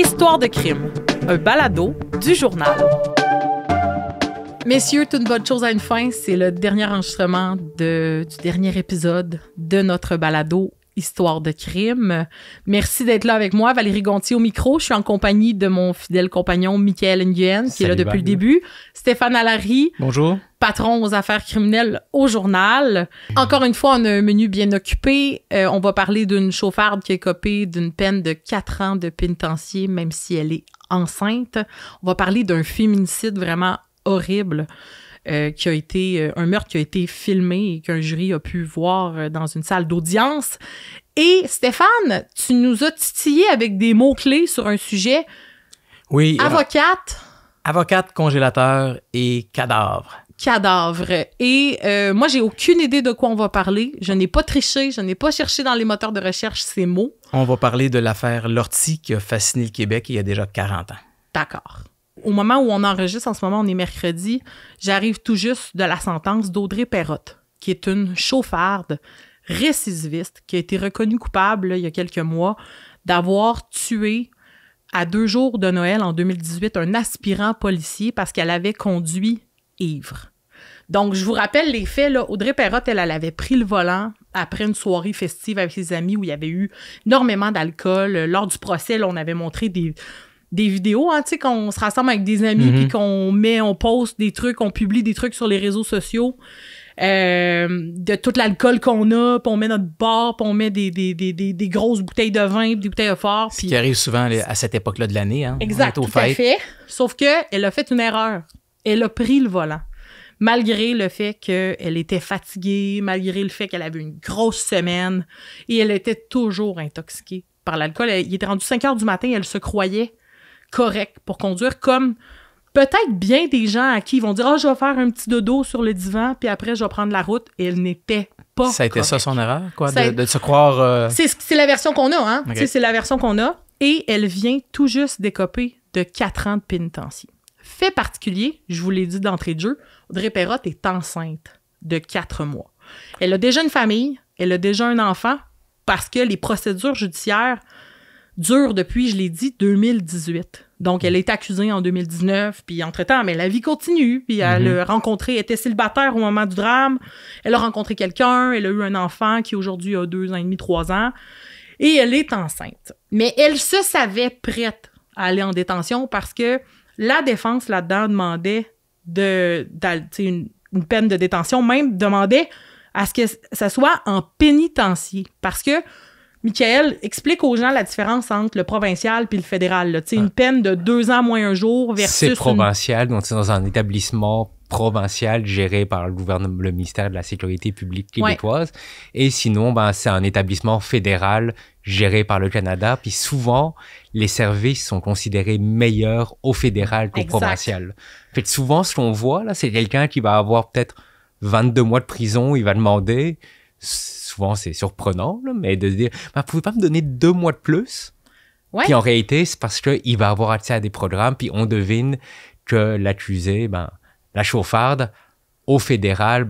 Histoire de crime, un balado du journal. Messieurs, toute bonne chose a une fin. C'est le dernier enregistrement du dernier épisode de notre balado Histoire de crime. Merci d'être là avec moi. Valérie Gontier au micro. Je suis en compagnie de mon fidèle compagnon Michael Nguyen, qui est là depuis le début. Stéphane Allary. Bonjour. Patron aux affaires criminelles au journal. Encore une fois, on a un menu bien occupé. On va parler d'une chauffarde qui a écopé d'une peine de 4 ans de pénitencier, même si elle est enceinte. On va parler d'un féminicide vraiment horrible. Qui a été un meurtre qui a été filmé et qu'un jury a pu voir dans une salle d'audience. Et Stéphane, tu nous as titillé avec des mots-clés sur un sujet. Oui. Avocate. Avocate, congélateur et cadavre. Cadavre. Et moi, j'ai aucune idée de quoi on va parler. Je n'ai pas triché, je n'ai pas cherché dans les moteurs de recherche ces mots. On va parler de l'affaire Lortie qui a fasciné le Québec il y a déjà 40 ans. D'accord. Au moment où on enregistre, en ce moment, on est mercredi, j'arrive tout juste de la sentence d'Audrey Perrotte, qui est une chauffarde récidiviste qui a été reconnue coupable là, il y a quelques mois d'avoir tué à 2 jours de Noël en 2018 un aspirant policier parce qu'elle avait conduit ivre. Donc, je vous rappelle les faits. Là, Audrey Perrotte, elle avait pris le volant après une soirée festive avec ses amis où il y avait eu énormément d'alcool. Lors du procès, là, on avait montré des vidéos, hein, tu sais, qu'on se rassemble avec des amis, puis on poste des trucs, on publie des trucs sur les réseaux sociaux, de tout l'alcool qu'on a, puis on met notre bar, puis on met des grosses bouteilles de vin, puis des bouteilles de fort. Ce qui arrive souvent à cette époque-là de l'année. Hein? Exact, tout à fait. Sauf qu'elle a fait une erreur. Elle a pris le volant. Malgré le fait qu'elle était fatiguée, malgré le fait qu'elle avait une grosse semaine, et elle était toujours intoxiquée par l'alcool. Il était rendu 5 heures du matin, elle se croyait correct pour conduire, comme peut-être bien des gens à qui ils vont dire « Ah, je vais faire un petit dodo sur le divan, puis après, je vais prendre la route. » Et elle n'était pas Ça a été correcte. ça son erreur, quoi, de se croire... C'est la version qu'on a, hein? Okay. C'est la version qu'on a. Et elle vient tout juste d'écoper de 4 ans de pénitencier. Fait particulier, je vous l'ai dit d'entrée de jeu, Audrey Perrotte est enceinte de 4 mois. Elle a déjà une famille, elle a déjà un enfant, parce que les procédures judiciaires dure depuis, je l'ai dit, 2018. Donc, elle est accusée en 2019, puis entre-temps, mais la vie continue, puis elle a rencontré, elle était célibataire au moment du drame, elle a rencontré quelqu'un, elle a eu un enfant qui aujourd'hui a 2 ans et demi, 3 ans, et elle est enceinte. Mais elle se savait prête à aller en détention parce que la défense là-dedans demandait une peine de détention, même demandait à ce que ça soit en pénitencier, parce que Michael, explique aux gens la différence entre le provincial puis le fédéral. Là. Une peine de 2 ans moins un jour versus... C'est provincial, donc c'est dans un établissement provincial géré par le gouvernement, le ministère de la Sécurité publique québécoise. Ouais. Et sinon, c'est un établissement fédéral géré par le Canada. Puis souvent, les services sont considérés meilleurs au fédéral qu'au provincial. Fait que souvent, ce qu'on voit, là, c'est quelqu'un qui va avoir peut-être 22 mois de prison, il va demander... Souvent, c'est surprenant, là, mais de se dire, vous pouvez pas me donner 2 mois de plus? Ouais. Puis en réalité, c'est parce qu'il va avoir accès à des programmes, puis on devine que l'accusé, la chauffarde, au fédéral,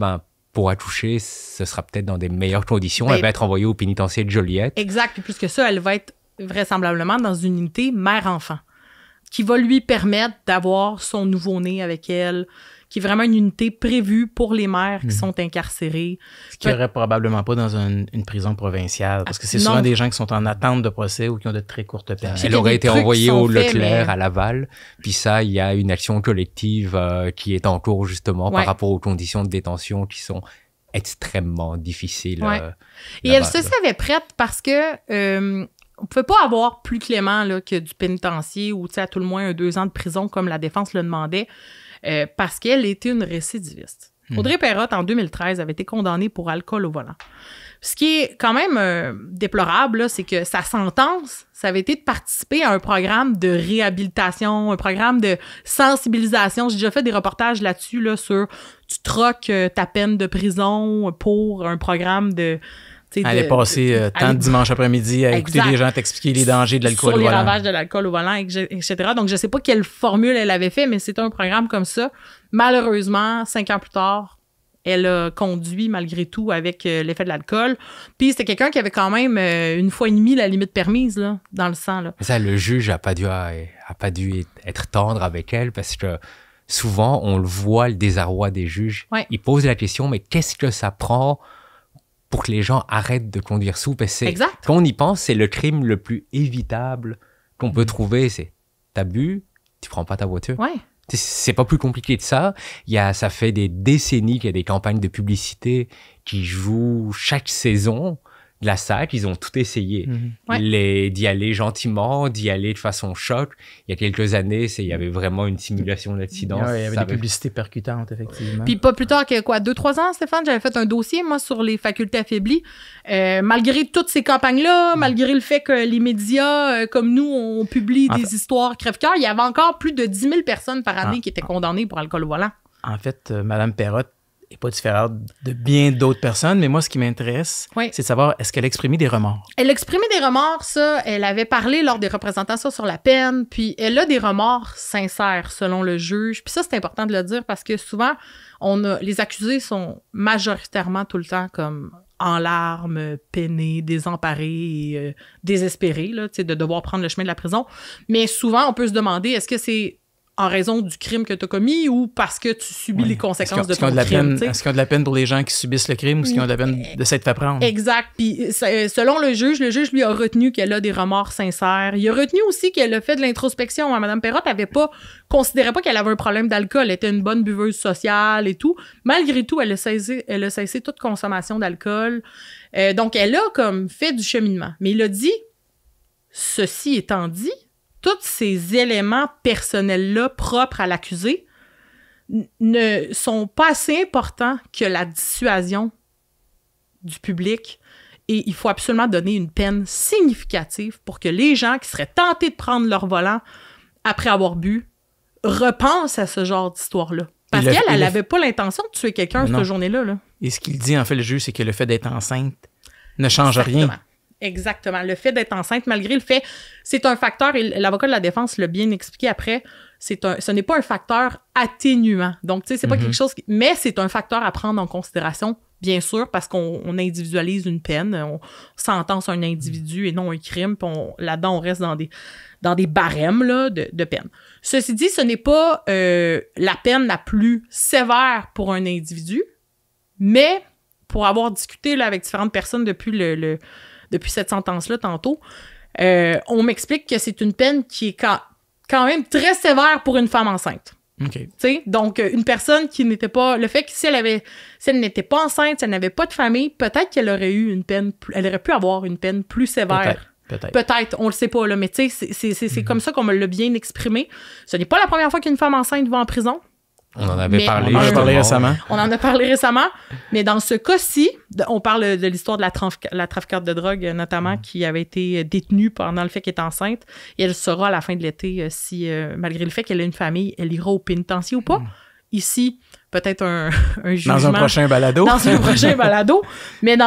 pour accoucher, ce sera peut-être dans des meilleures conditions. Elle va être envoyée au pénitencier de Joliette. Exact. Puis plus que ça, elle va être vraisemblablement dans une unité mère-enfant qui va lui permettre d'avoir son nouveau-né avec elle, qui est vraiment une unité prévue pour les mères qui sont incarcérées. Ce qu'il n'y aurait probablement pas dans une prison provinciale, parce que c'est souvent des gens qui sont en attente de procès ou qui ont de très courtes peines. Elle aurait été envoyée au Leclerc à Laval, puis ça, il y a une action collective qui est en cours justement par rapport aux conditions de détention qui sont extrêmement difficiles. Et elle se savait prête parce que... on ne pouvait pas avoir plus clément là, que du pénitencier ou à tout le moins 2 ans de prison comme la défense le demandait parce qu'elle était une récidiviste. Audrey Perrotte, en 2013, avait été condamnée pour alcool au volant. Ce qui est quand même déplorable, là, c'est que sa sentence, ça avait été de participer à un programme de réhabilitation, un programme de sensibilisation. J'ai déjà fait des reportages là-dessus là, sur tu troques ta peine de prison pour un programme de... Aller passer tant de dimanche après-midi à écouter les gens t'expliquer les dangers de l'alcool au volant. Sur les ravages de l'alcool au volant, etc. Donc, je sais pas quelle formule elle avait fait, mais c'était un programme comme ça. Malheureusement, 5 ans plus tard, elle a conduit malgré tout avec l'effet de l'alcool. Puis c'était quelqu'un qui avait quand même 1,5 fois la limite permise là, dans le sang. Là. Ça, le juge n'a pas dû être tendre avec elle parce que souvent, on le voit, le désarroi des juges. Ouais. Ils posent la question, mais qu'est-ce que ça prend pour que les gens arrêtent de conduire sous? Parce que quand on y pense, c'est le crime le plus évitable qu'on peut trouver. C'est t'as bu, tu prends pas ta voiture. Ouais. C'est pas plus compliqué que ça. Ça fait des décennies qu'il y a des campagnes de publicité qui jouent chaque saison de la SAC. Ils ont tout essayé. D'y aller gentiment, d'y aller de façon choc. Il y a quelques années, il y avait vraiment une simulation d'accident. Ouais, il y avait des publicités percutantes, effectivement. Puis pas plus tard que 2-3 ans, Stéphane, j'avais fait un dossier, moi, sur les facultés affaiblies. Malgré toutes ces campagnes-là, malgré le fait que les médias, comme nous, on publie des histoires crève-cœur, il y avait encore plus de 10 000 personnes par année qui étaient condamnées pour alcool au volant. En fait, Mme Perrotte n'est pas différente de bien d'autres personnes, mais moi, ce qui m'intéresse, c'est de savoir, est-ce qu'elle a exprimé des remords? Elle a exprimé des remords, ça. Elle avait parlé lors des représentations sur la peine, puis elle a des remords sincères, selon le juge. Puis ça, c'est important de le dire, parce que souvent, les accusés sont majoritairement tout le temps comme en larmes, peinés, désemparés et désespérés, là, de devoir prendre le chemin de la prison. Mais souvent, on peut se demander, est-ce que c'est en raison du crime que tu as commis ou parce que tu subis les conséquences de ton crime. Est-ce qu'ils ont de la peine pour les gens qui subissent le crime ou est-ce qu'ils ont de la peine de s'être fait prendre? Exact. Puis selon le juge lui a retenu qu'elle a des remords sincères. Il a retenu aussi qu'elle a fait de l'introspection. Mme Perrotte considérait pas qu'elle avait un problème d'alcool. Elle était une bonne buveuse sociale et tout. Malgré tout, elle a cessé toute consommation d'alcool. Donc, elle a comme fait du cheminement. Mais il a dit, ceci étant dit, tous ces éléments personnels-là propres à l'accusé ne sont pas assez importants que la dissuasion du public. Et il faut absolument donner une peine significative pour que les gens qui seraient tentés de prendre leur volant après avoir bu repensent à ce genre d'histoire-là. Parce qu'elle n'avait pas l'intention de tuer quelqu'un cette journée-là. Là. Et ce qu'il dit, en fait, le juge, c'est que le fait d'être enceinte ne change rien. Exactement. Le fait d'être enceinte, malgré le fait, c'est un facteur, et l'avocat de la défense l'a bien expliqué après, ce n'est pas un facteur atténuant. Donc, tu sais, c'est pas quelque chose mais c'est un facteur à prendre en considération, bien sûr, parce qu'on individualise une peine, on sentence un individu et non un crime, puis là-dedans, on reste dans des barèmes là, de peine. Ceci dit, ce n'est pas la peine la plus sévère pour un individu, mais pour avoir discuté là, avec différentes personnes depuis cette sentence-là tantôt, on m'explique que c'est une peine qui est quand même très sévère pour une femme enceinte. Okay. Donc, une personne qui n'était pas... Le fait que si elle n'était pas enceinte, si elle n'avait pas de famille, peut-être qu'elle aurait eu une peine... Elle aurait pu avoir une peine plus sévère. Peut-être, on le sait pas, là, mais tu sais, c'est comme ça qu'on me l'a bien exprimé. Ce n'est pas la première fois qu'une femme enceinte va en prison. On en avait parlé. On en a parlé récemment. On en a parlé récemment. Mais dans ce cas-ci, on parle de l'histoire de la trafiquante de drogue, notamment, qui avait été détenue pendant le fait qu'elle est enceinte. Et elle sera à la fin de l'été, si, malgré le fait qu'elle a une famille, elle ira au pénitencier ou pas. Ici, peut-être un jugement. Dans un prochain balado. Dans un prochain balado. Mais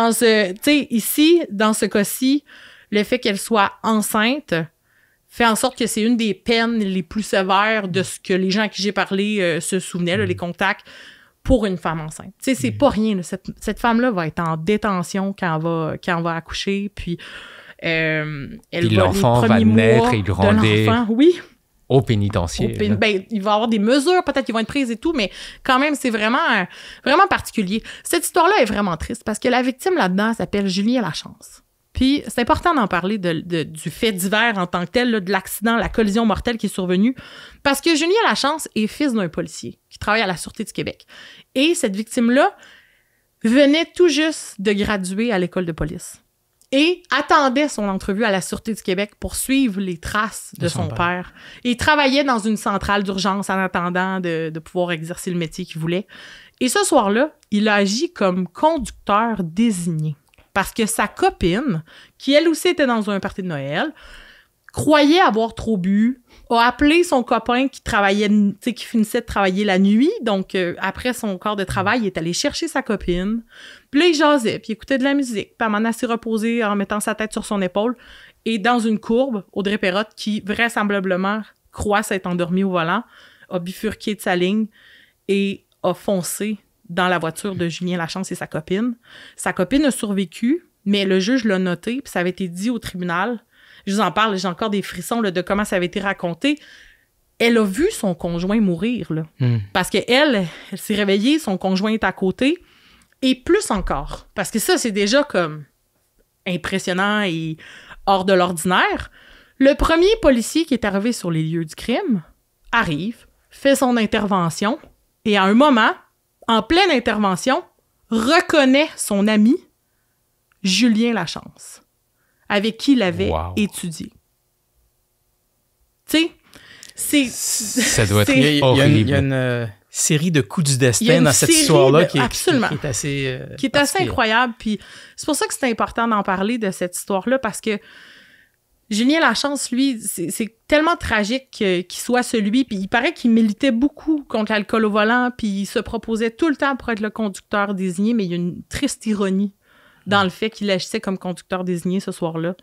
ici, dans ce cas-ci, le fait qu'elle soit enceinte fait en sorte que c'est une des peines les plus sévères de ce que les gens à qui j'ai parlé se souvenaient, là, les contacts, pour une femme enceinte. Tu sais, c'est pas rien. Là. Cette femme-là va être en détention quand elle va accoucher, puis l'enfant va naître et grandir au pénitencier. Il va y avoir des mesures, peut-être qui vont être prises et tout, mais quand même, c'est vraiment, vraiment particulier. Cette histoire-là est vraiment triste, parce que la victime là-dedans s'appelle Julien Lachance. Puis c'est important d'en parler du fait divers en tant que tel, là, de l'accident, la collision mortelle qui est survenue, parce que Julien Lachance est fils d'un policier qui travaille à la Sûreté du Québec. Et cette victime-là venait tout juste de graduer à l'école de police et attendait son entrevue à la Sûreté du Québec pour suivre les traces de son père. Et travaillait dans une centrale d'urgence en attendant de pouvoir exercer le métier qu'il voulait. Et ce soir-là, il a agi comme conducteur désigné. Parce que sa copine, qui elle aussi était dans un party de Noël, croyait avoir trop bu, a appelé son copain qui finissait de travailler la nuit. Donc, après son quart de travail, il est allé chercher sa copine. Puis là, il jasait, puis il écoutait de la musique. Puis Amanda s'est reposée en mettant sa tête sur son épaule. Et dans une courbe, Audrey Perrotte, qui vraisemblablement croit s'être endormie au volant, a bifurqué de sa ligne et a foncé dans la voiture de Julien Lachance et sa copine. Sa copine a survécu, mais le juge l'a noté, puis ça avait été dit au tribunal. Je vous en parle, j'ai encore des frissons là, de comment ça avait été raconté. Elle a vu son conjoint mourir, là. Parce qu'elle s'est réveillée, son conjoint est à côté. Et plus encore, parce que ça, c'est déjà comme impressionnant et hors de l'ordinaire. Le premier policier qui est arrivé sur les lieux du crime arrive, fait son intervention, et à un moment, en pleine intervention, reconnaît son ami Julien Lachance, avec qui il avait étudié. Tu sais, ça doit être horrible. Il y a une série de coups du destin dans cette histoire-là qui est assez incroyable. Puis c'est pour ça que c'est important d'en parler de cette histoire-là, parce que Julien Lachance, lui, c'est tellement tragique qu'il soit celui, puis il paraît qu'il militait beaucoup contre l'alcool au volant, puis il se proposait tout le temps pour être le conducteur désigné, mais il y a une triste ironie dans le fait qu'il agissait comme conducteur désigné ce soir-là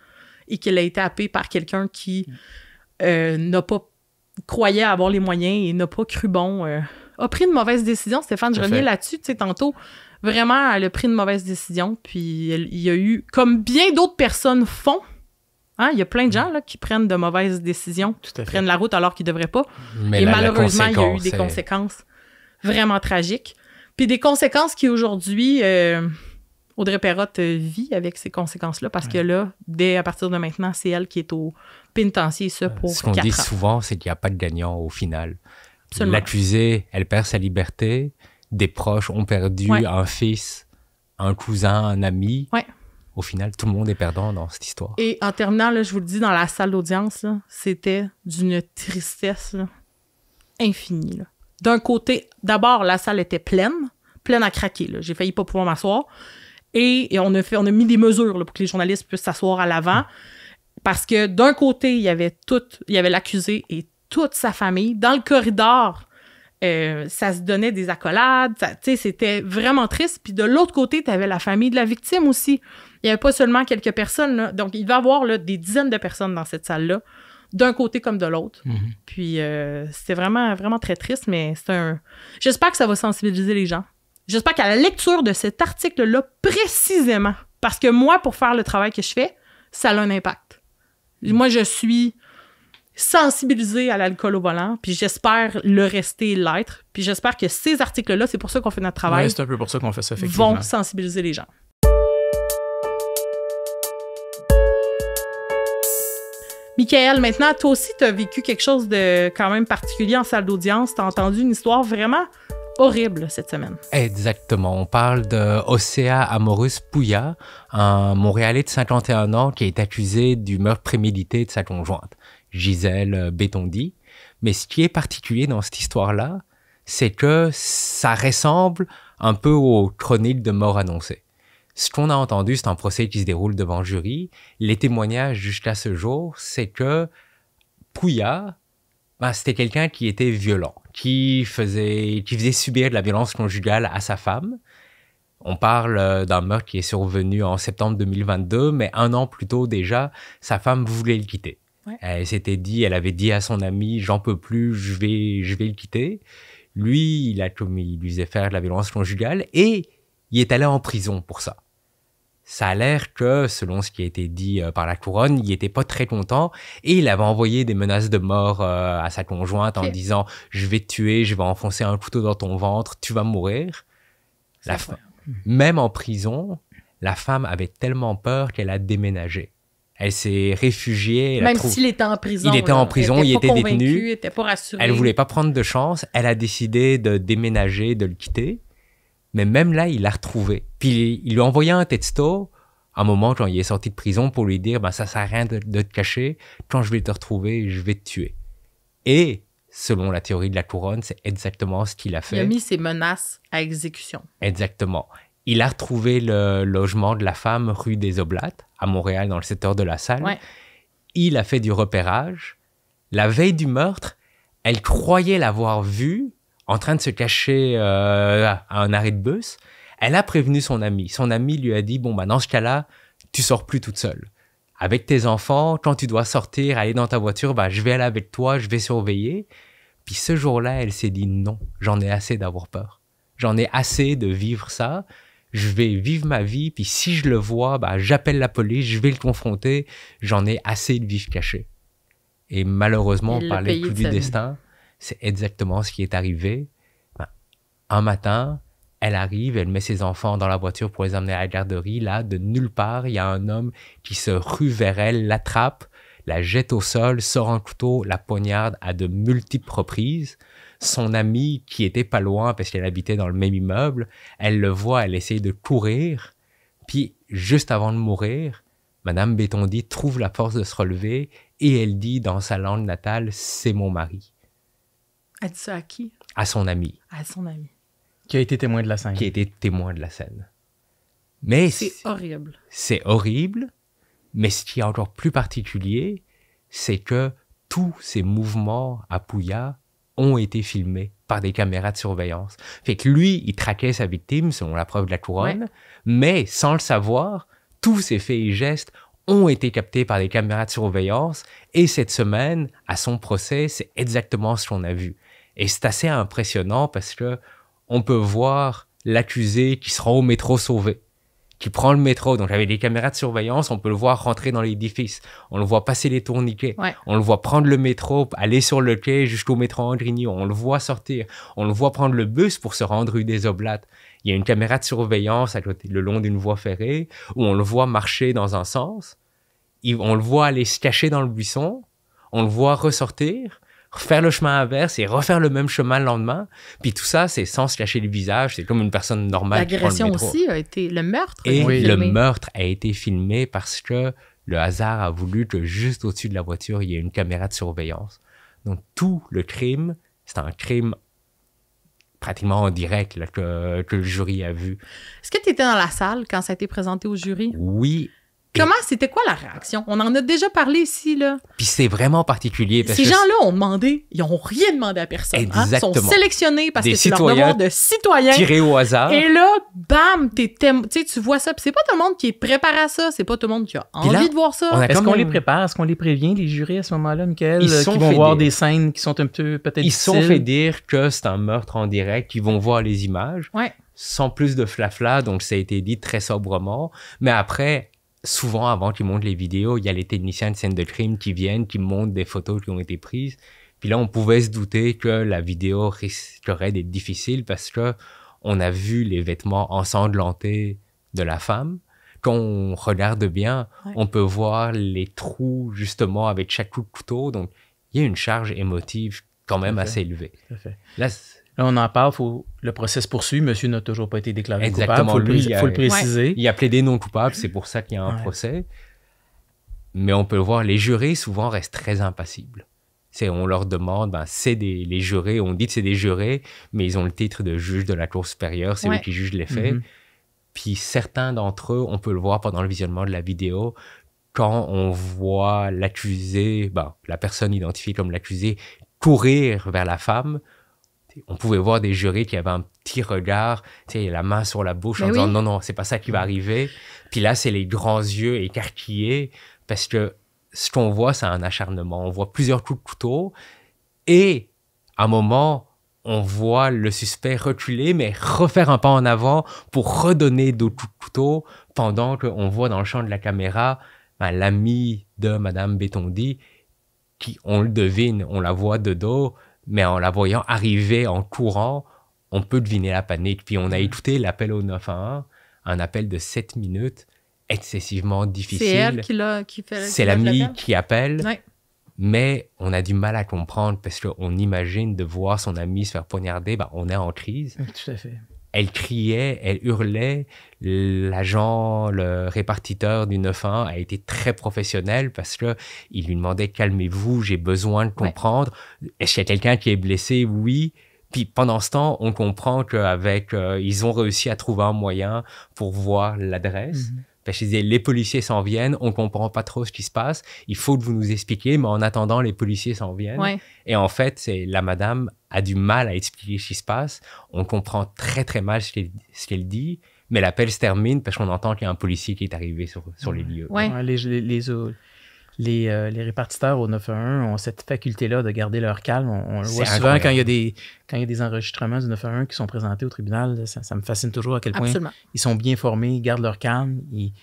et qu'il a été happé par quelqu'un qui n'a pas croyait avoir les moyens et n'a pas cru bon, a pris une mauvaise décision. Stéphane, je reviens là-dessus, tu sais, tantôt, vraiment, elle a pris une mauvaise décision, puis il y a eu, comme bien d'autres personnes font, hein, il y a plein de gens là, qui prennent de mauvaises décisions, prennent la route alors qu'ils ne devraient pas, et malheureusement, il y a eu des conséquences vraiment tragiques, puis des conséquences qui, aujourd'hui, Audrey Perrotte vit avec ces conséquences-là, parce que là, à partir de maintenant, c'est elle qui est au pénitencier, ça, pour 4 ans. Ce qu'on dit souvent, c'est qu'il n'y a pas de gagnant au final. Absolument. L'accusé, elle perd sa liberté, des proches ont perdu un fils, un cousin, un ami. Ouais. Au final, tout le monde est perdant dans cette histoire. Et en terminant, là, je vous le dis, dans la salle d'audience, là, c'était d'une tristesse là, infinie. Là. D'un côté, d'abord, la salle était pleine à craquer. Là. J'ai failli pas pouvoir m'asseoir. Et on a mis des mesures là, pour que les journalistes puissent s'asseoir à l'avant. Parce que d'un côté, il y avait l'accusé et toute sa famille. Dans le corridor, ça se donnait des accolades. C'était vraiment triste. Puis de l'autre côté, tu avais la famille de la victime aussi. Il n'y avait pas seulement quelques personnes. Là. Donc, il va y avoir là, des dizaines de personnes dans cette salle-là, d'un côté comme de l'autre. Puis c'était vraiment, vraiment très triste, mais j'espère que ça va sensibiliser les gens. J'espère qu'à la lecture de cet article-là, précisément, parce que moi, pour faire le travail que je fais, ça a un impact. Moi, je suis sensibilisée à l'alcool au volant, puis j'espère le rester et l'être. Puis j'espère que ces articles-là, c'est pour ça qu'on fait notre travail. Oui, c'est un peu pour ça qu'on fait ça, effectivement. Vont sensibiliser les gens. Michael, maintenant, toi aussi, tu as vécu quelque chose de quand même particulier en salle d'audience. Tu as entendu une histoire vraiment horrible cette semaine. Exactement. On parle de Osea Amorus Pouya, un Montréalais de 51 ans qui est accusé du meurtre prémédité de sa conjointe, Gisèle Bétondi. Mais ce qui est particulier dans cette histoire-là, c'est que ça ressemble un peu aux chroniques de mort annoncées. Ce qu'on a entendu, c'est un procès qui se déroule devant jury. Les témoignages jusqu'à ce jour, c'est que Pouya, c'était quelqu'un qui était violent, qui faisait subir de la violence conjugale à sa femme. On parle d'un meurtre qui est survenu en septembre 2022, mais 1 an plus tôt déjà, sa femme voulait le quitter. Ouais. Elle avait dit à son ami, j'en peux plus, je vais le quitter. Lui, il lui faisait faire de la violence conjugale et il est allé en prison pour ça. Ça a l'air que, selon ce qui a été dit par la couronne, il n'était pas très content et il avait envoyé des menaces de mort à sa conjointe en disant « Je vais te tuer, je vais enfoncer un couteau dans ton ventre, tu vas mourir ». Même en prison, la femme avait tellement peur qu'elle a déménagé. Elle s'est réfugiée. Même s'il était en prison. Il était en prison, il était détenu. Elle n'était pas rassurée. Elle ne voulait pas prendre de chance. Elle a décidé de déménager, de le quitter. Mais même là, il l'a retrouvé. Puis il lui a envoyé un texto, un moment quand il est sorti de prison, pour lui dire « ça ne sert à rien de te cacher. Quand je vais te retrouver, je vais te tuer. » Et, selon la théorie de la couronne, c'est exactement ce qu'il a fait. Il a mis ses menaces à exécution. Exactement. Il a retrouvé le logement de la femme rue des Oblates, à Montréal, dans le secteur de La Salle. Ouais. Il a fait du repérage. La veille du meurtre, elle croyait l'avoir vu en train de se cacher à un arrêt de bus. Elle a prévenu son ami. Son ami lui a dit, dans ce cas-là, tu sors plus toute seule. Avec tes enfants, quand tu dois sortir, aller dans ta voiture, je vais aller avec toi, je vais surveiller. Puis ce jour-là, elle s'est dit, non, j'en ai assez d'avoir peur. J'en ai assez de vivre ça. Je vais vivre ma vie, puis si je le vois, j'appelle la police, je vais le confronter. J'en ai assez de vivre caché. Et malheureusement, par les coups du destin, c'est exactement ce qui est arrivé. Un matin, elle arrive, elle met ses enfants dans la voiture pour les emmener à la garderie. Là, de nulle part, il y a un homme qui se rue vers elle, l'attrape, la jette au sol, sort un couteau, la poignarde à de multiples reprises. Son amie, qui était pas loin parce qu'elle habitait dans le même immeuble, elle le voit, elle essaye de courir. Puis, juste avant de mourir, Madame Bétondi trouve la force de se relever et elle dit dans sa langue natale, « C'est mon mari ». Elle dit ça à qui? À son ami. À son ami. Qui a été témoin de la scène. Qui a été témoin de la scène. Mais c'est horrible. C'est horrible, mais ce qui est encore plus particulier, c'est que tous ces mouvements à Pouya ont été filmés par des caméras de surveillance. Fait que lui, il traquait sa victime, selon la preuve de la couronne, mais sans le savoir, tous ses faits et gestes ont été captés par des caméras de surveillance et cette semaine, à son procès, c'est exactement ce qu'on a vu. Et c'est assez impressionnant parce que on peut voir l'accusé qui se rend au métro sauvé, qui prend le métro. Donc, avec des caméras de surveillance, on peut le voir rentrer dans l'édifice. On le voit passer les tourniquets. On le voit prendre le métro, aller sur le quai jusqu'au métro Andrigny. On le voit sortir. On le voit prendre le bus pour se rendre rue des Oblates. Il y a une caméra de surveillance à côté, le long d'une voie ferrée où on le voit marcher dans un sens. On le voit aller se cacher dans le buisson. On le voit ressortir, refaire le chemin inverse et refaire le même chemin le lendemain. Puis tout ça, c'est sans se cacher le visage. C'est comme une personne normale qui prend le métro. L'agression aussi a été... Le meurtre et le meurtre a été filmé parce que le hasard a voulu que juste au-dessus de la voiture, il y ait une caméra de surveillance. Donc tout le crime, c'est un crime pratiquement en direct là, que le jury a vu. Est-ce que tu étais dans la salle quand ça a été présenté au jury? Oui. C'était quoi la réaction? On en a déjà parlé ici, là. Puis c'est vraiment particulier. Parce Ces gens-là ont demandé, ils n'ont rien demandé à personne. Exactement. Ils sont sélectionnés parce que c'est leur devoir de citoyens. Tirés au hasard. Et là, bam, tu vois ça. Puis c'est pas tout le monde qui est préparé à ça. C'est pas tout le monde qui a envie de voir ça. Est-ce qu'on les prépare? Est-ce qu'on les prévient, les jurys, à ce moment-là, Michael? Qui vont voir des scènes qui sont un peu peut-être difficiles? Ils sont fait dire que c'est un meurtre en direct. Ils vont voir les images. Sans plus de flafla. Donc, ça a été dit très sobrement. Mais après... Souvent, avant qu'ils montrent les vidéos, il y a les techniciens de scène de crime qui viennent, qui montrent des photos qui ont été prises. Puis là, on pouvait se douter que la vidéo risquerait d'être difficile parce que on a vu les vêtements ensanglantés de la femme. Quand on regarde bien, on peut voir les trous, justement, avec chaque coup de couteau. Donc, il y a une charge émotive quand même assez élevée. Tout à fait. Là, on en parle, le procès se poursuit. Monsieur n'a toujours pas été déclaré Exactement, coupable. Il faut le préciser. Il a plaidé non coupable, c'est pour ça qu'il y a un procès. Mais on peut le voir, les jurés souvent restent très impassibles. On leur demande, les jurés, on dit que c'est des jurés, mais ils ont le titre de juge de la Cour supérieure, c'est eux qui jugent les faits. Puis certains d'entre eux, on peut le voir pendant le visionnement de la vidéo, quand on voit l'accusé, la personne identifiée comme l'accusé, courir vers la femme, on pouvait voir des jurés qui avaient un petit regard, la main sur la bouche en disant non, c'est pas ça qui va arriver. Puis là, c'est les grands yeux écarquillés parce que ce qu'on voit, c'est un acharnement. On voit plusieurs coups de couteau et à un moment, on voit le suspect reculer, mais refaire un pas en avant pour redonner d'autres coups de couteau pendant qu'on voit dans le champ de la caméra l'ami de Madame Bétondi qui, on le devine, on la voit de dos, mais en la voyant arriver en courant, on peut deviner la panique. Puis on a écouté l'appel au 911, un appel de 7 minutes, excessivement difficile. C'est elle qui fait... C'est l'ami qui appelle, mais on a du mal à comprendre parce qu'on imagine de voir son ami se faire poignarder, on est en crise. Tout à fait. Elle criait, elle hurlait. L'agent, le répartiteur du 911 a été très professionnel parce que il lui demandait « Calmez-vous, j'ai besoin de comprendre. Est-ce qu'il y a quelqu'un qui est blessé? » Oui. Puis pendant ce temps, on comprend qu'avec ils ont réussi à trouver un moyen pour voir l'adresse. Parce qu'ils disaient, les policiers s'en viennent, on ne comprend pas trop ce qui se passe, il faut que vous nous expliquiez, mais en attendant, les policiers s'en viennent. Et en fait, la madame a du mal à expliquer ce qui se passe, on comprend très très mal ce qu'elle dit, mais l'appel se termine parce qu'on entend qu'il y a un policier qui est arrivé sur les lieux. les répartiteurs au 911 ont cette faculté-là de garder leur calme. On le voit souvent incroyable. quand il y a des enregistrements du 911 qui sont présentés au tribunal. Ça me fascine toujours à quel point ils sont bien formés, ils gardent leur calme, ils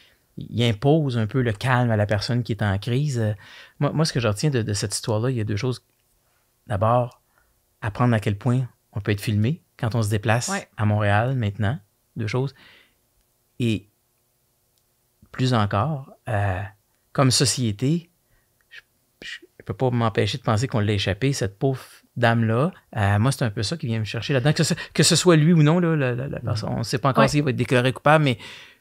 imposent un peu le calme à la personne qui est en crise. Moi, ce que je retiens de cette histoire-là, il y a deux choses. D'abord, apprendre à quel point on peut être filmé quand on se déplace à Montréal maintenant. Deux choses. Et plus encore, comme société, je ne peux pas m'empêcher de penser qu'on l'a échappé, cette pauvre dame-là. Moi, c'est un peu ça qui vient me chercher là-dedans. Que ce soit lui ou non, là, la personne, on ne sait pas encore s'il va être déclaré coupable, mais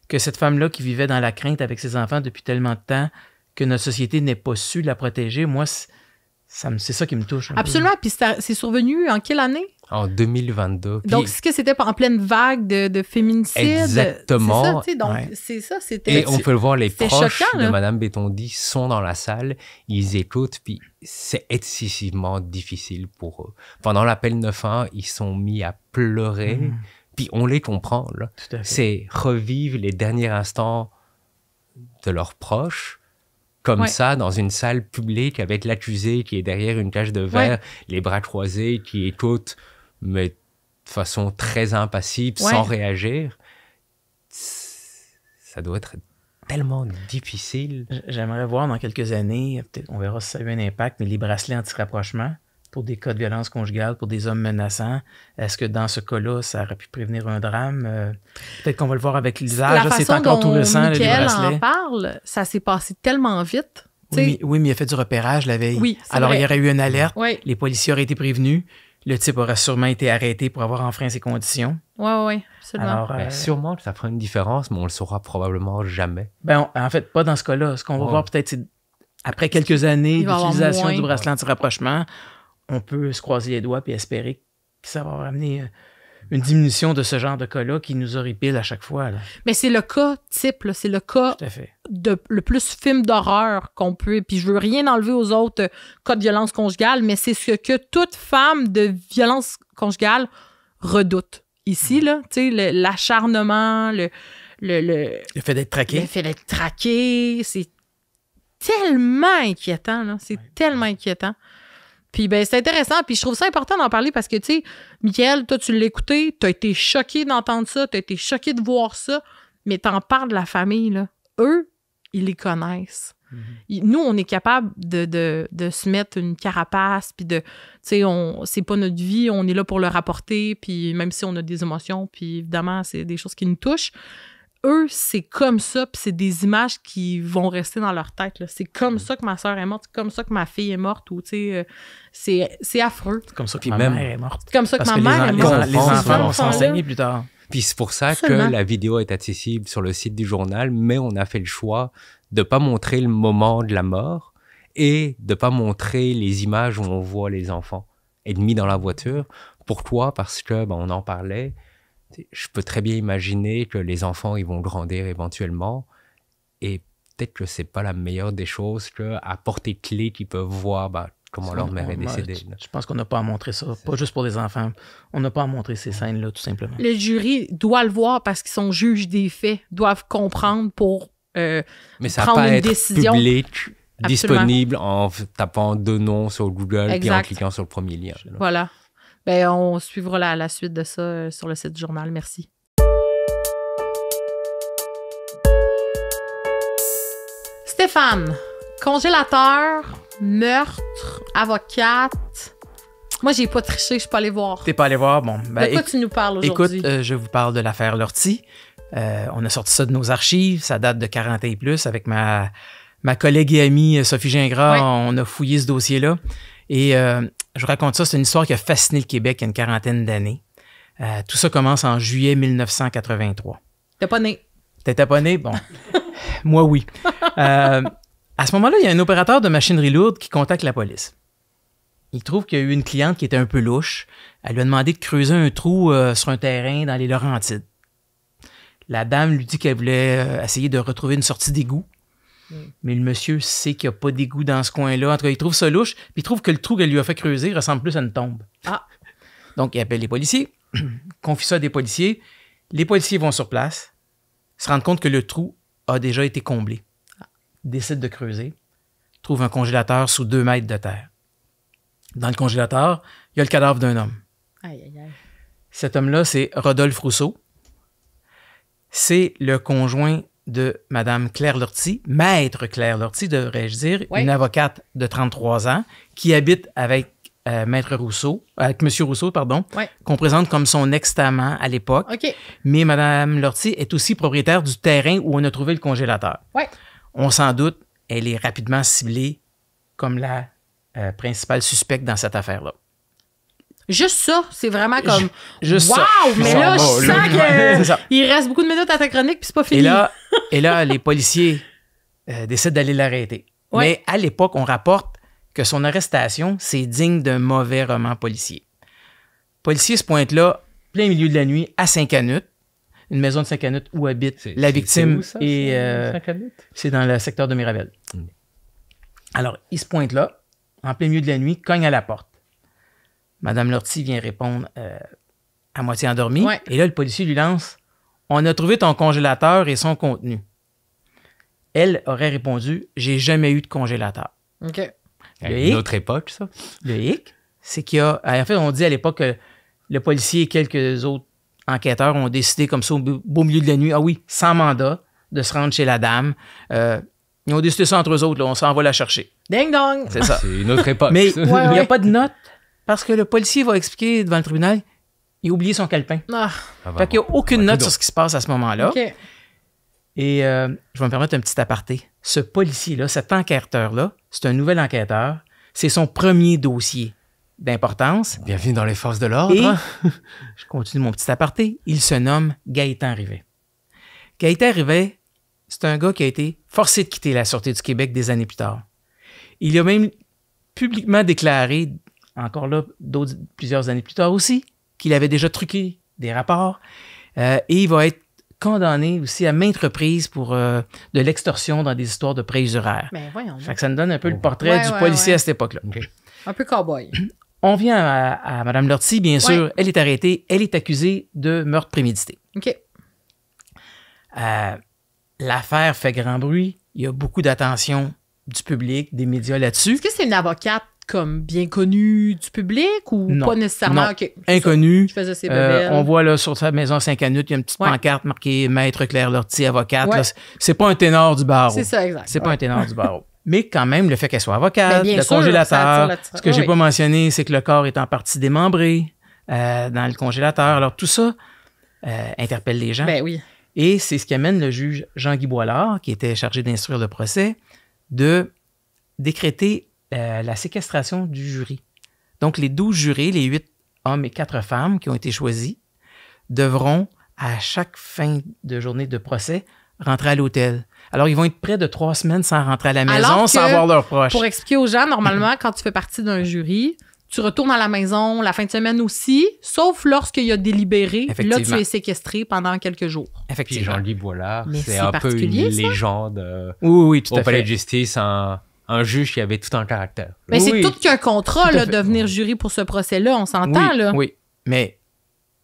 que cette femme-là qui vivait dans la crainte avec ses enfants depuis tellement de temps, que notre société n'ait pas su la protéger, moi, c'est ça qui me touche. Absolument. Puis c'est survenu en quelle année? En 2022. Donc, est-ce que c'était en pleine vague de féminicide? Exactement. C'est ça, donc c'est ça. C'était. Et on peut le voir, les proches choquant, de Mme Bétondi sont dans la salle, ils écoutent, puis c'est excessivement difficile pour eux. Pendant l'appel 911, ils sont mis à pleurer, puis on les comprend. Là. C'est revivre les derniers instants de leurs proches, comme ça, dans une salle publique, avec l'accusé qui est derrière une cage de verre, les bras croisés, qui écoute, mais de façon très impassible, sans réagir. Ça doit être tellement difficile. J'aimerais voir dans quelques années, peut-être on verra si ça a eu un impact, mais les bracelets anti-rapprochement pour des cas de violence conjugale, pour des hommes menaçants, est-ce que dans ce cas-là, ça aurait pu prévenir un drame? Peut-être qu'on va le voir avec l'usage. C'est encore tout récent, les bracelets. En parle, ça s'est passé tellement vite. Oui, mais il a fait du repérage la veille. Oui, alors, il y aurait eu une alerte. Oui. Les policiers auraient été prévenus. Le type aurait sûrement été arrêté pour avoir enfreint ses conditions. Oui, absolument. Alors, sûrement que ça fera une différence, mais on le saura probablement jamais. En fait, pas dans ce cas-là. Ce qu'on va voir peut-être, c'est après quelques années d'utilisation du bracelet anti-rapprochement, on peut se croiser les doigts et espérer que ça va ramener une diminution de ce genre de cas-là qui nous horripile à chaque fois. Là. Mais c'est le cas type, là, c'est le cas le plus film d'horreur qu'on peut. Puis je veux rien enlever aux autres cas de violence conjugale, mais c'est ce que toute femme de violence conjugale redoute. Ici, là, tu sais, l'acharnement, le fait d'être traqué. Le fait d'être traqué, c'est tellement inquiétant, là. C'est tellement inquiétant. Puis, c'est intéressant. Puis, je trouve ça important d'en parler parce que, tu sais, Mickaël, toi, tu l'as écouté, t'as été choqué d'entendre ça, t'as été choqué de voir ça, mais t'en parles de la famille, là. Eux, ils les connaissent. Nous, on est capable de se mettre une carapace, puis tu sais, c'est pas notre vie, on est là pour le rapporter, puis même si on a des émotions, puis évidemment, c'est des choses qui nous touchent. Eux, c'est comme ça, puis c'est des images qui vont rester dans leur tête. C'est comme ça que ma soeur est morte, c'est comme ça que ma fille est morte, ou tu sais, c'est affreux. C'est comme ça que ma mère est morte. C'est comme ça que ma mère est morte. Les enfants vont s'enseigner plus tard. Puis c'est pour ça que la vidéo est accessible sur le site du journal, mais on a fait le choix de ne pas montrer le moment de la mort et de ne pas montrer les images où on voit les enfants ennemis dans la voiture. Pourquoi? Parce que, on en parlait, je peux très bien imaginer que les enfants, ils vont grandir éventuellement et peut-être que c'est pas la meilleure des choses qu'à portée de clé qu'ils peuvent voir comment leur mère est décédée. Je pense qu'on n'a pas à montrer ça, pas juste pour les enfants. On n'a pas à montrer ces scènes-là, tout simplement. Le jury doit le voir parce qu'ils sont juges des faits, doivent comprendre pour mais ça prendre pas une être décision. Public, Absolument. disponible en tapant 2 noms sur Google puis en cliquant sur le premier lien. Voilà. On suivra la suite de ça sur le site du journal. Merci. Stéphane, congélateur, meurtre, avocate. Moi, j'ai pas triché, je suis pas allée voir. T'es pas allé voir? Bon. De quoi tu nous parles aujourd'hui? Écoute, je vous parle de l'affaire Lortie. On a sorti ça de nos archives. Ça date de 40 ans et plus. Avec ma collègue et amie Sophie Gingras, on a fouillé ce dossier-là. Et je vous raconte ça, c'est une histoire qui a fasciné le Québec il y a une quarantaine d'années. Tout ça commence en juillet 1983. T'es pas né? T'étais pas né? Bon. Moi, oui. À ce moment-là, il y a un opérateur de machinerie lourde qui contacte la police. Il trouve qu'il y a eu une cliente qui était un peu louche. Elle lui a demandé de creuser un trou sur un terrain dans les Laurentides. La dame lui dit qu'elle voulait essayer de retrouver une sortie d'égout. Mais le monsieur sait qu'il n'y a pas d'égout dans ce coin-là. En tout cas, il trouve ça louche, puis il trouve que le trou qu'elle lui a fait creuser ressemble plus à une tombe. Donc, il appelle les policiers, confie ça à des policiers. Les policiers vont sur place, se rendent compte que le trou a déjà été comblé. Décident de creuser, trouve un congélateur sous 2 mètres de terre. Dans le congélateur, il y a le cadavre d'un homme. Aïe, aïe, aïe. Cet homme-là, c'est Rodolphe Rousseau. C'est le conjoint de Mme Claire Lortie, maître Claire Lortie, devrais-je dire, une avocate de 33 ans qui habite avec Maître Rousseau, avec M. Rousseau, pardon, qu'on présente comme son ex-amant à l'époque. Mais Mme Lortie est aussi propriétaire du terrain où on a trouvé le congélateur. On s'en doute, elle est rapidement ciblée comme la principale suspecte dans cette affaire-là. Juste ça, c'est vraiment comme juste wow! Ça. Mais là, je sens qu'il reste beaucoup de minutes à ta chronique puis c'est pas fini. Et là les policiers décident d'aller l'arrêter. Mais à l'époque, on rapporte que son arrestation, c'est digne d'un mauvais roman policier. Policier se pointe là, plein milieu de la nuit, à Saint-Canute, une maison de Saint-Canute où habite la victime. C'est où ça, Saint-Canute? C'est dans le secteur de Mirabel. Alors, il se pointe là, en plein milieu de la nuit, cogne à la porte. Madame Lortie vient répondre à moitié endormie. Et là, le policier lui lance « On a trouvé ton congélateur et son contenu. » Elle aurait répondu « J'ai jamais eu de congélateur. » Une autre époque, ça. Le hic, c'est qu'il y a... En fait, on dit à l'époque que le policier et quelques autres enquêteurs ont décidé comme ça au beau milieu de la nuit, sans mandat, de se rendre chez la dame. Ils ont décidé ça entre eux autres, là, on s'en va la chercher. Ding dong! C'est ça. C'est une autre époque. Mais il n'y a pas de note parce que le policier va expliquer devant le tribunal, il a oublié son calepin. Fait qu'il n'y a aucune note sur ce qui se passe à ce moment-là. Et je vais me permettre un petit aparté. Ce policier-là, cet enquêteur-là, c'est un nouvel enquêteur. C'est son premier dossier d'importance. Bienvenue dans les forces de l'ordre. Et, je continue mon petit aparté, il se nomme Gaétan Rivet. Gaétan Rivet, c'est un gars qui a été forcé de quitter la Sûreté du Québec des années plus tard. Il a même publiquement déclaré, encore là, plusieurs années plus tard aussi, qu'il avait déjà truqué des rapports. Et il va être condamné aussi à maintes reprises pour de l'extorsion dans des histoires de prêts usuraires. Fait que ça nous donne un peu le portrait du policier à cette époque-là. Un peu cow-boy. On vient à Mme Lortie, bien sûr. Elle est arrêtée. Elle est accusée de meurtre prémédité. L'affaire fait grand bruit. Il y a beaucoup d'attention du public, des médias là-dessus. Est-ce que c'est une avocate comme bien connue du public ou pas nécessairement? Non. Inconnue. Je faisais ses bébelles. On voit là sur sa maison à Saint-Canute, il y a une petite pancarte marquée Maître Claire Lortie, avocate. Là, c'est pas un ténor du barreau. C'est ça, exact. C'est pas un ténor du barreau. Mais quand même, le fait qu'elle soit avocate, le congélateur, ce que j'ai pas mentionné, c'est que le corps est en partie démembré dans le congélateur. Alors tout ça interpelle les gens. Et c'est ce qui amène le juge Jean-Guy Boilard, qui était chargé d'instruire le procès, de décréter la séquestration du jury. Donc, les 12 jurés, les 8 hommes et 4 femmes qui ont été choisis, devront, à chaque fin de journée de procès, rentrer à l'hôtel. Alors, ils vont être près de 3 semaines sans rentrer à la maison, sans voir leurs proches. Pour expliquer aux gens, normalement, quand tu fais partie d'un jury, tu retournes à la maison la fin de semaine aussi, sauf lorsqu'il y a délibéré. Là, tu es séquestré pendant quelques jours. Puis Jean-Guy Boilard, c'est un peu une légende oui, tout à fait. Au palais de justice, un juge qui avait tout un caractère. Mais c'est tout qu'un contrat là, de devenir jury pour ce procès-là, on s'entend. là. Oui, mais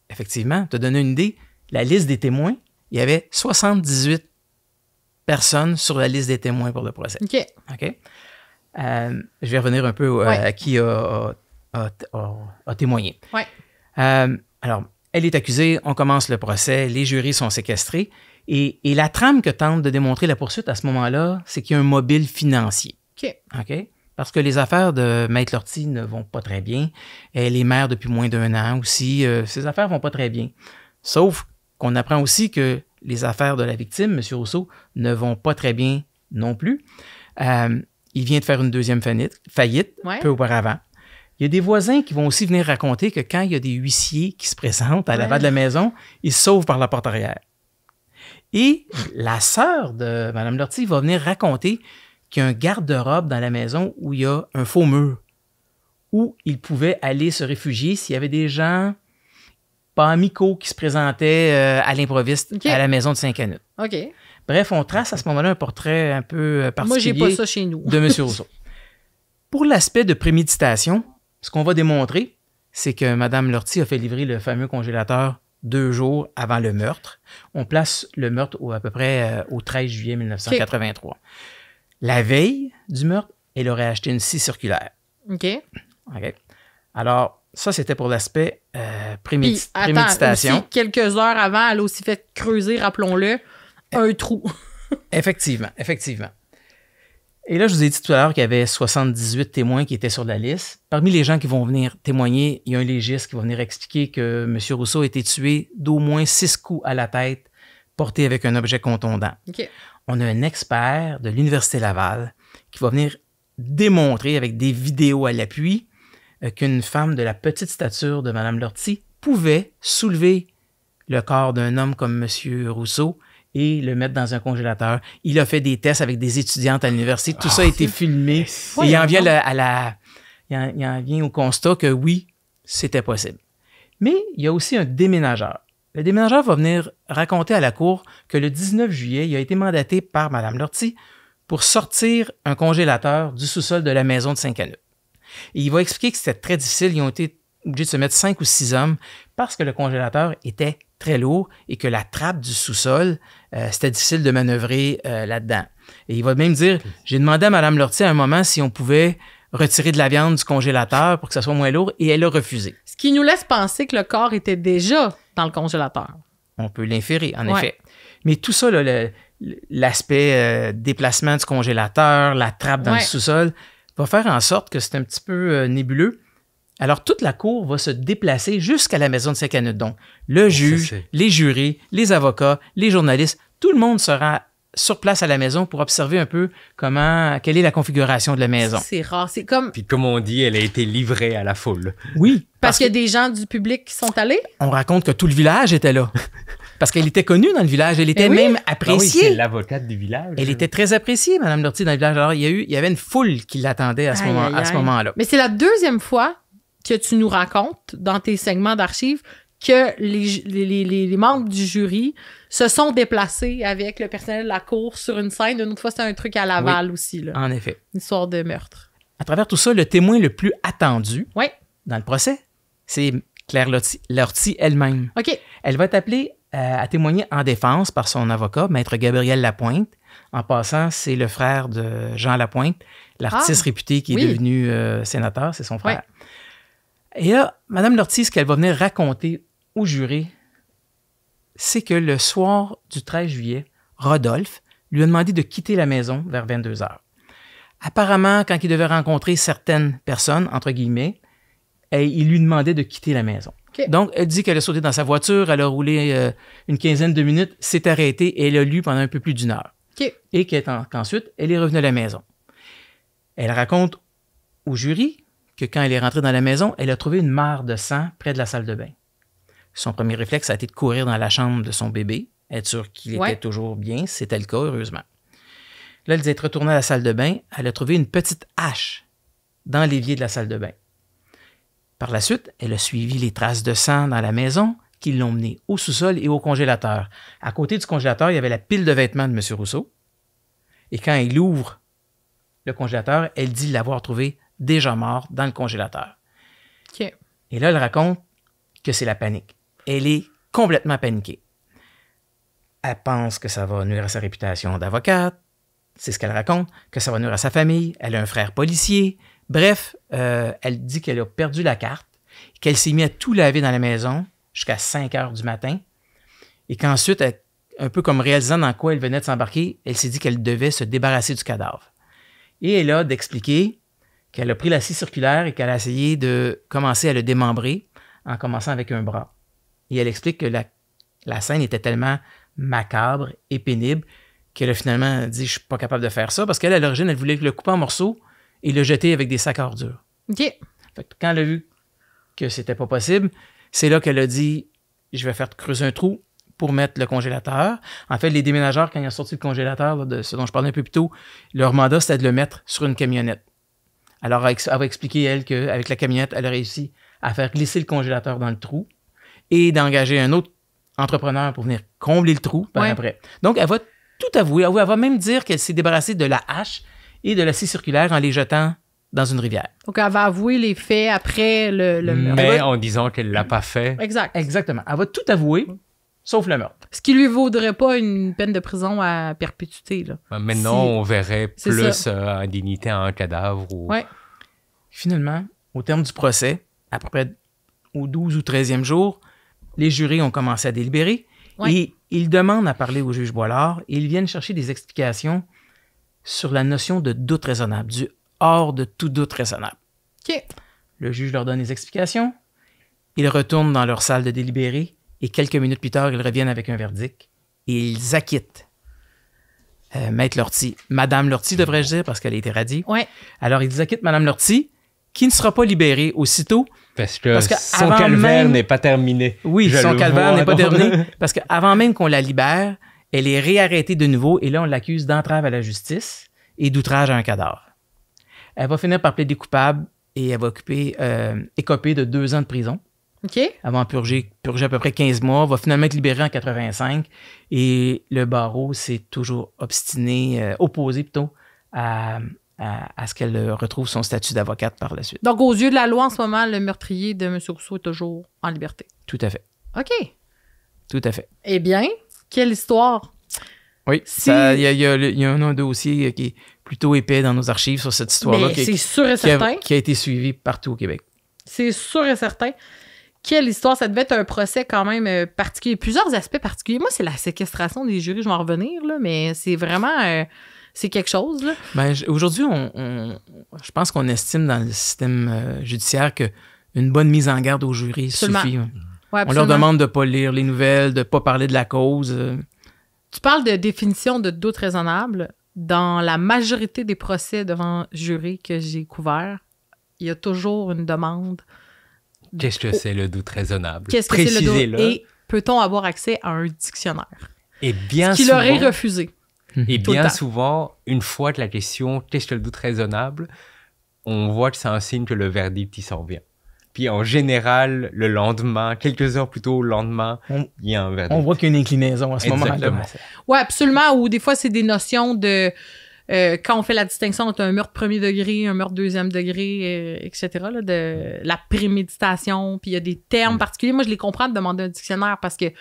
effectivement, te donner une idée, la liste des témoins, il y avait 78 personnes sur la liste des témoins pour le procès. OK? Je vais revenir un peu à qui a témoigné. Alors, elle est accusée, on commence le procès, les jurys sont séquestrés. Et la trame que tente de démontrer la poursuite à ce moment-là, c'est qu'il y a un mobile financier. OK? Parce que les affaires de Maître Lortie ne vont pas très bien. Elle est mère depuis moins d'1 an aussi. Ses affaires vont pas très bien. Sauf qu'on apprend aussi que les affaires de la victime, M. Rousseau, ne vont pas très bien non plus. Il vient de faire une deuxième faillite peu auparavant. Il y a des voisins qui vont aussi venir raconter que quand il y a des huissiers qui se présentent à l'avant de la maison, ils se sauvent par la porte arrière. Et la sœur de Mme Lortie va venir raconter qu'il y a un garde-robe dans la maison où il y a un faux mur, où il pouvait aller se réfugier s'il y avait des gens pas amicaux qui se présentaient à l'improviste à la maison de Saint-Canute. Bref, on trace à ce moment-là un portrait un peu particulier. Moi, j'ai pas ça chez nous. De M. Rousseau. Pour l'aspect de préméditation, ce qu'on va démontrer, c'est que Mme Lortie a fait livrer le fameux congélateur 2 jours avant le meurtre. On place le meurtre à peu près au 13 juillet 1983. La veille du meurtre, elle aurait acheté une scie circulaire. OK. Alors, ça, c'était pour l'aspect préméditation. Aussi, quelques heures avant, elle a aussi fait creuser, rappelons-le, un trou. Effectivement. Et là, je vous ai dit tout à l'heure qu'il y avait 78 témoins qui étaient sur la liste. Parmi les gens qui vont venir témoigner, il y a un légiste qui va venir expliquer que M. Rousseau a été tué d'au moins 6 coups à la tête portés avec un objet contondant. Okay. On a un expert de l'Université Laval qui va venir démontrer avec des vidéos à l'appui qu'une femme de la petite stature de Mme Lortie pouvait soulever le corps d'un homme comme M. Rousseau et le mettre dans un congélateur. Il a fait des tests avec des étudiantes à l'université. Tout ça a été filmé. Et il en vient au constat que oui, c'était possible. Mais il y a aussi un déménageur. Le déménageur va venir raconter à la cour que le 19 juillet, il a été mandaté par Mme Lortie pour sortir un congélateur du sous-sol de la maison de Saint-Canut. Et il va expliquer que c'était très difficile. Ils ont été obligés de se mettre 5 ou 6 hommes parce que le congélateur était très lourd et que la trappe du sous-sol, c'était difficile de manœuvrer là-dedans. Et il va même dire, j'ai demandé à Mme Lortie à un moment si on pouvait retirer de la viande du congélateur pour que ça soit moins lourd et elle a refusé. Ce qui nous laisse penser que le corps était déjà dans le congélateur. On peut l'inférer, en effet. Mais tout ça, là, l'aspect déplacement du congélateur, la trappe dans le sous-sol, va faire en sorte que c'est un petit peu nébuleux. Alors, toute la cour va se déplacer jusqu'à la maison de Saint-Canut. Donc, le juge, les jurés, les avocats, les journalistes, tout le monde sera sur place à la maison pour observer un peu quelle est la configuration de la maison. C'est rare, c'est comme... Puis comme on dit, elle a été livrée à la foule. Oui. Parce qu'il y a des gens du public qui sont allés? On raconte que tout le village était là. Parce qu'elle était connue dans le village, elle était même appréciée. Ah oui, c'est l'avocate du village. Elle était très appréciée, Mme Lortie, dans le village. Alors, il y avait une foule qui l'attendait à ce moment-là. Mais c'est la deuxième fois que tu nous racontes dans tes segments d'archives que les membres du jury se sont déplacés avec le personnel de la cour sur une scène. Une autre fois, c'était un truc à Laval aussi. Là. En effet. Une histoire de meurtre. À travers tout ça, le témoin le plus attendu dans le procès, c'est Claire Lortie elle-même. OK. Elle va être appelée à témoigner en défense par son avocat, Maître Gabriel Lapointe. En passant, c'est le frère de Jean Lapointe, l'artiste réputé qui est devenu sénateur, c'est son frère. Et là, Mme Lortie, ce qu'elle va venir raconter au jury, c'est que le soir du 13 juillet, Rodolphe lui a demandé de quitter la maison vers 22 h. Apparemment, quand il devait rencontrer certaines personnes, entre guillemets, il lui demandait de quitter la maison. Okay. Donc, elle dit qu'elle a sauté dans sa voiture, elle a roulé une quinzaine de minutes, s'est arrêtée et elle a lu pendant un peu plus d'une heure. Okay. Et qu'ensuite, elle est revenue à la maison. Elle raconte au jury que quand elle est rentrée dans la maison, elle a trouvé une mare de sang près de la salle de bain. Son premier réflexe a été de courir dans la chambre de son bébé, être sûr qu'il était toujours bien, c'était le cas, heureusement. Là, elle dit être retournée à la salle de bain, elle a trouvé une petite hache dans l'évier de la salle de bain. Par la suite, elle a suivi les traces de sang dans la maison qui l'ont menée au sous-sol et au congélateur. À côté du congélateur, il y avait la pile de vêtements de M. Rousseau. Et quand elle ouvre le congélateur, elle dit l'avoir trouvé déjà mort dans le congélateur. Okay. Et là, elle raconte que c'est la panique. Elle est complètement paniquée. Elle pense que ça va nuire à sa réputation d'avocate. C'est ce qu'elle raconte, que ça va nuire à sa famille. Elle a un frère policier. Bref, elle dit qu'elle a perdu la carte, qu'elle s'est mise à tout laver dans la maison jusqu'à 5 heures du matin et qu'ensuite, un peu comme réalisant dans quoi elle venait de s'embarquer, elle s'est dit qu'elle devait se débarrasser du cadavre. Et elle a d'expliquer qu'elle a pris la scie circulaire et qu'elle a essayé de commencer à le démembrer en commençant avec un bras. Et elle explique que la scène était tellement macabre et pénible qu'elle a finalement dit « je suis pas capable de faire ça » parce qu'elle, à l'origine, elle voulait le couper en morceaux et le jeter avec des sacs à ordures. OK. Fait que quand elle a vu que c'était pas possible, c'est là qu'elle a dit « je vais faire creuser un trou pour mettre le congélateur ». En fait, les déménageurs, quand ils ont sorti le congélateur, là, de ce dont je parlais un peu plus tôt, leur mandat, c'était de le mettre sur une camionnette. Alors, elle va expliquer, elle, qu'avec la camionnette, elle a réussi à faire glisser le congélateur dans le trou et d'engager un autre entrepreneur pour venir combler le trou par après. Donc, elle va tout avouer. Elle va même dire qu'elle s'est débarrassée de la hache et de la scie circulaire en les jetant dans une rivière. Donc, elle va avouer les faits après le mais en disant qu'elle ne l'a pas fait. Exact. Exactement. Elle va tout avouer sauf le meurtre. Ce qui lui vaudrait pas une peine de prison à perpétuité. Là. Maintenant, on verrait plus indignité à un cadavre. Ou... Ouais. Finalement, au terme du procès, à peu près au 12 ou 13e jour, les jurés ont commencé à délibérer et ils demandent à parler au juge Boilard et ils viennent chercher des explications sur la notion de doute raisonnable, du hors de tout doute raisonnable. OK. Le juge leur donne les explications, ils retournent dans leur salle de délibérer et quelques minutes plus tard, ils reviennent avec un verdict et ils acquittent Maître Lortie. Madame Lortie, devrais-je dire, parce qu'elle a été radiée. Ouais. Alors, ils acquittent Madame Lortie, qui ne sera pas libérée aussitôt. Parce que son calvaire n'est pas terminé. Oui, son calvaire n'est pas terminé. Parce qu'avant même qu'on la libère, elle est réarrêtée de nouveau et là, on l'accuse d'entrave à la justice et d'outrage à un cadavre. Elle va finir par plaider coupable et elle va écoper de 2 ans de prison. OK. Elle va purger à peu près 15 mois, va finalement être libérée en 85 et le barreau s'est toujours opposé plutôt à ce qu'elle retrouve son statut d'avocate par la suite. Donc, aux yeux de la loi, en ce moment, le meurtrier de M. Rousseau est toujours en liberté. Tout à fait. OK. Tout à fait. Eh bien, quelle histoire! Oui, il y a un dossier qui est plutôt épais dans nos archives sur cette histoire-là. Mais c'est sûr et certain. Qui a été suivi partout au Québec. C'est sûr et certain. Quelle histoire! Ça devait être un procès quand même particulier. Plusieurs aspects particuliers. Moi, c'est la séquestration des jurys, je vais en revenir, là, mais c'est vraiment... c'est quelque chose, là. Ben, aujourd'hui, je pense qu'on estime dans le système judiciaire qu'une bonne mise en garde au jury suffit. Ouais, on leur demande de ne pas lire les nouvelles, de ne pas parler de la cause. Tu parles de définition de doute raisonnable. Dans la majorité des procès devant jury que j'ai couverts, il y a toujours une demande. Qu'est-ce que c'est le doute raisonnable? Qu'est-ce que c'est le doute? Et peut-on avoir accès à un dictionnaire? Et bien ce qui leur est refusé. Et bien souvent, une fois que la question « qu'est-ce que le doute raisonnable ?» on voit que c'est un signe que le verdict, il s'en vient. Puis en général, le lendemain, quelques heures plus tôt, le lendemain, il y a un verdict. On voit qu'il y a une inclinaison à ce moment-là. Oui, absolument. Ou des fois, c'est des notions de... quand on fait la distinction entre un meurtre premier degré, un meurtre deuxième degré, etc., là, de la préméditation, puis il y a des termes particuliers. Moi, je les comprends de demander un dictionnaire parce qu'il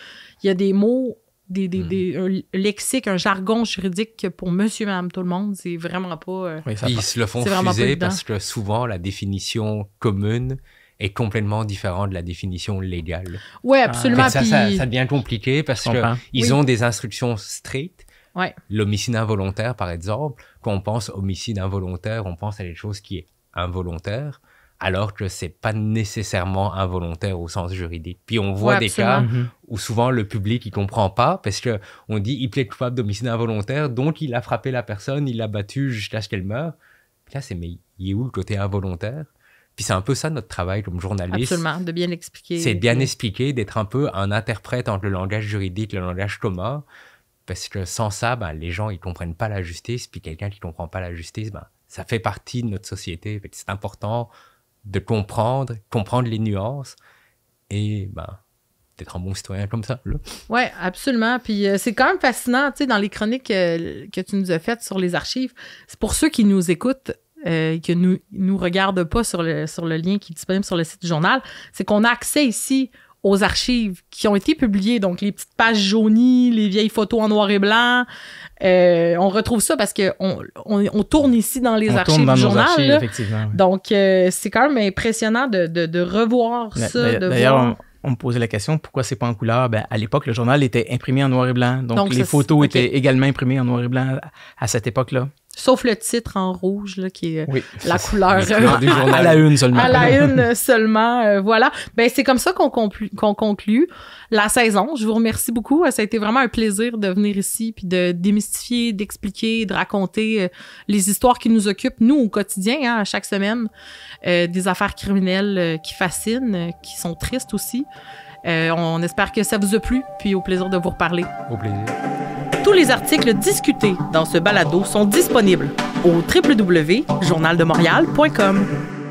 y a des mots... un lexique, un jargon juridique que pour monsieur, madame, tout le monde, c'est vraiment pas... Ils se le font refuser parce que souvent, la définition commune est complètement différente de la définition légale. Oui, absolument. Ça devient compliqué parce qu'ils ont des instructions strictes. Ouais. L'homicide involontaire, par exemple, quand on pense homicide involontaire, on pense à quelque chose qui est involontaire, alors que c'est pas nécessairement involontaire au sens juridique. Puis on voit des cas où souvent le public il comprend pas parce que on dit il plaide coupable d'homicide involontaire, donc il a frappé la personne, il l'a battue jusqu'à ce qu'elle meure. Puis là mais il est où le côté involontaire? Puis c'est un peu ça notre travail comme journaliste. Absolument, de bien l'expliquer. C'est de bien expliquer, d'être un peu un interprète entre le langage juridique et le langage commun, parce que sans ça, les gens ils comprennent pas la justice, puis quelqu'un qui comprend pas la justice, ça fait partie de notre société. C'est important de comprendre les nuances et d'être un bon citoyen comme ça. Oui, absolument. Puis c'est quand même fascinant, tu sais, dans les chroniques que tu nous as faites sur les archives, c'est pour ceux qui nous écoutent et qui ne nous regardent pas sur le lien qui est disponible sur le site du journal, c'est qu'on a accès ici aux archives qui ont été publiées, donc les petites pages jaunies, les vieilles photos en noir et blanc. On retrouve ça parce qu'on tourne ici dans les archives du journal. Archives, effectivement, oui. Donc, c'est quand même impressionnant de revoir ça. D'ailleurs, on me posait la question, pourquoi c'est pas en couleur? À l'époque, le journal était imprimé en noir et blanc. Donc les photos étaient également imprimées en noir et blanc à cette époque-là. Sauf le titre en rouge, là, qui est la couleur du journal. À la une seulement. À la une seulement, voilà. C'est comme ça qu'on conclut la saison. Je vous remercie beaucoup. Ça a été vraiment un plaisir de venir ici puis de démystifier, d'expliquer, de raconter les histoires qui nous occupent, nous, au quotidien, à chaque semaine. Des affaires criminelles qui fascinent, qui sont tristes aussi. On espère que ça vous a plu, puis au plaisir de vous reparler. Au plaisir. Tous les articles discutés dans ce balado sont disponibles au www.journaldemontréal.com.